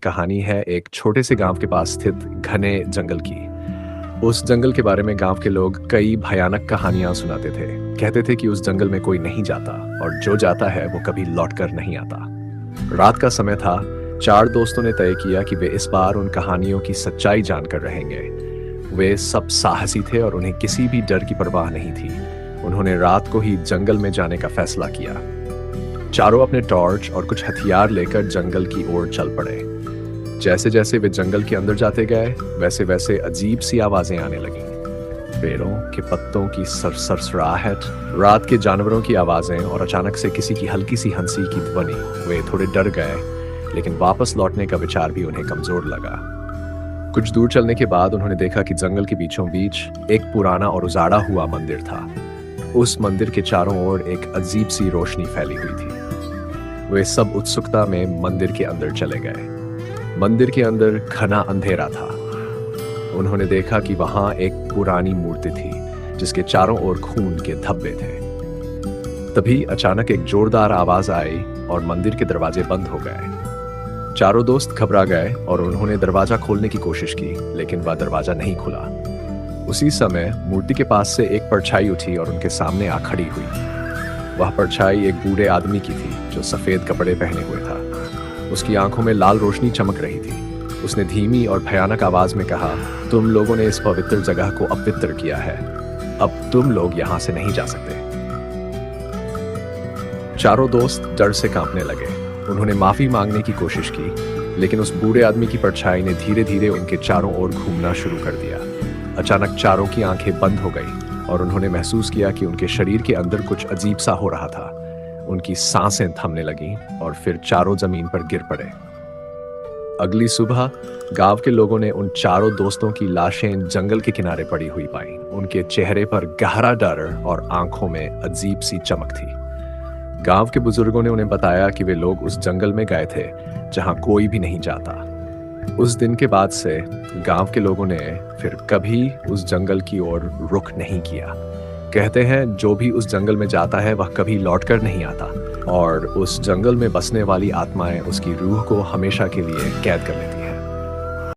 कहानी है एक छोटे से गांव के पास स्थित घने जंगल की। उस जंगल के बारे में गांव के लोग कई भयानक कहानियां सुनाते थे। कहते थे कि उस जंगल में कोई नहीं जाता और जो जाता है वो कभी लौटकर नहीं आता। रात का समय था। 4 दोस्तों ने तय किया कि वे इस बार उन कहानियों की सच्चाई जानकर रहेंगे। वे सब साहसी थे और उन्हें किसी भी डर की परवाह नहीं थी। उन्होंने रात को ही जंगल में जाने का फैसला किया। चारों अपने टॉर्च और कुछ हथियार लेकर जंगल की ओर चल पड़े। जैसे जैसे वे जंगल के अंदर जाते गए वैसे वैसे अजीब सी आवाजें आने लगीं। पेड़ों के पत्तों की सरसराहट, रात के जानवरों की आवाजें और अचानक से किसी की हल्की सी हंसी की ध्वनि। वे थोड़े डर गए, लेकिन वापस लौटने का विचार भी उन्हें कमजोर लगा। कुछ दूर चलने के बाद उन्होंने देखा कि जंगल के बीचों बीच एक पुराना और उजाड़ा हुआ मंदिर था। उस मंदिर के चारों ओर एक अजीब सी रोशनी फैली हुई थी। वे सब उत्सुकता में मंदिर के अंदर चले गए। मंदिर के अंदर घना अंधेरा था। उन्होंने देखा कि वहां एक पुरानी मूर्ति थी जिसके चारों ओर खून के धब्बे थे। तभी अचानक एक जोरदार आवाज आई और मंदिर के दरवाजे बंद हो गए। चारों दोस्त घबरा गए और उन्होंने दरवाजा खोलने की कोशिश की, लेकिन वह दरवाजा नहीं खुला। उसी समय मूर्ति के पास से एक परछाई उठी और उनके सामने आ खड़ी हुई। वह परछाई एक बूढ़े आदमी की थी जो सफेद कपड़े पहने हुए था। उसकी आंखों में लाल रोशनी चमक रही थी। उसने धीमी और भयानक आवाज में कहा, तुम लोगों ने इस पवित्र जगह को अपवित्र किया है। अब तुम लोग यहां से नहीं जा सकते। चारों दोस्त डर से कांपने लगे। उन्होंने माफी मांगने की कोशिश की, लेकिन उस बूढ़े आदमी की परछाई ने धीरे धीरे उनके चारों ओर घूमना शुरू कर दिया। अचानक चारों की आंखें बंद हो गई और उन्होंने महसूस किया कि उनके शरीर के अंदर कुछ अजीब सा हो रहा था। उनकी सांसें थमने लगीं और फिर चारों जमीन पर गिर पड़े। अगली सुबह गांव के लोगों ने उन चारों दोस्तों की लाशें जंगल के किनारे पड़ी हुई पाई। उनके चेहरे पर गहरा डर और आंखों में अजीब सी चमक थी। गांव के बुजुर्गों ने उन्हें बताया कि वे लोग उस जंगल में गए थे जहां कोई भी नहीं जाता। उस दिन के बाद से गांव के लोगों ने फिर कभी उस जंगल की ओर रुख नहीं किया। कहते हैं जो भी उस जंगल में जाता है वह कभी लौटकर नहीं आता और उस जंगल में बसने वाली आत्माएं उसकी रूह को हमेशा के लिए कैद कर लेती हैं।